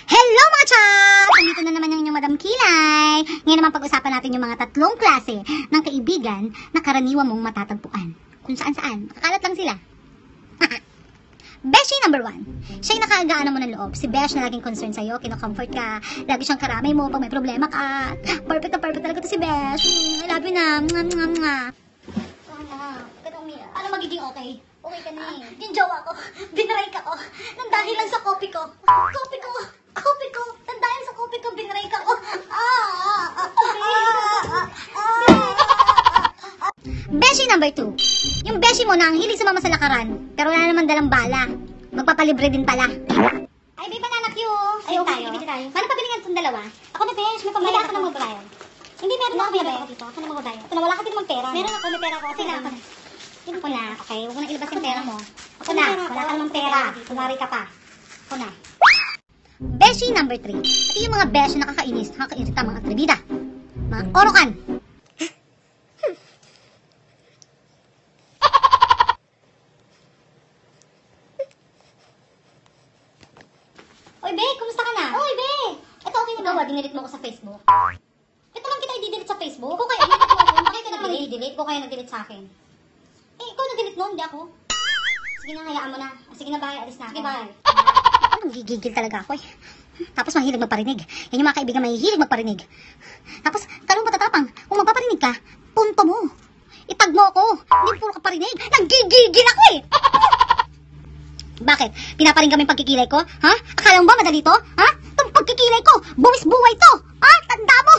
Hello mga chaps! Nandito na naman yung inyong Madam Kilay. Ngayon naman pag-usapan natin yung mga tatlong klase ng kaibigan na karaniwan mong matatagpuan. Kung saan-saan. Nakakalat lang sila. Beshi number 1. Siya yung nakaagaan mo ng loob. Si Besh na laging concern sa'yo, kinocomfort ka, lagi siyang karamay mo pag may problema ka. Perfect na perfect talaga to si Besh. I love you na. Ano magiging okay? Okay ka na eh. Yung jowa ko, binray ka ko. Nang dahil lang sa kopi ko. Kopi ko. Nang dahil sa kopi ko, binray ka ko. Beshi number 2. Yung beshi mo na ang hilig sumama sa lakaran, pero wala naman dalang bala. Magpapalibre din pala. Ay, babe, banana Q. Ay, okay, tayo. Paano pabilingan itong dalawa? Ako na, Besh. May pambayad ako ng magbabayad. Hindi, meron ako ako dito. Ako na magbabayad. Ito na, wala ka din magpera. Meron ako, may pera ako. Sige, ako na. Ako na, okay. Huwag mo na ilabas yung pera mo. Ako na, wala ka namang pera. Kumari ka pa. Ako na. Beshi number 3. Ito yung mga beshi na nakakairita mga atribida. Mga orokan. Oy, Be, kumusta ka na? Oy, Be! Ito okay na ba? Dinilit mo ko sa Facebook. Ito lang kita i-delete sa Facebook. Ikaw kaya, bakit ka na i-delete? Ikaw kaya nag-delete sa akin. Eh, ikaw nag-delete nun, hindi ako. Sige na, hayaan mo na. Sige na, bye. Alis na ako. Sige, bye. Gigigil talaga ako eh. Tapos mahilig magparinig. Yan yung mga kaibigan mahihilig magparinig. Tapos, talong matatapang. Kung magpaparinig ka, punto mo. Itag mo ako. Hindi puro ka parinig. Nagigigil ako eh. Bakit? Pinaparing kami pagkikilay ko? Ha? Akala mo ba madali to? Ha? Itong pagkikilay ko, buwis buhay to! Ha? Tanda mo!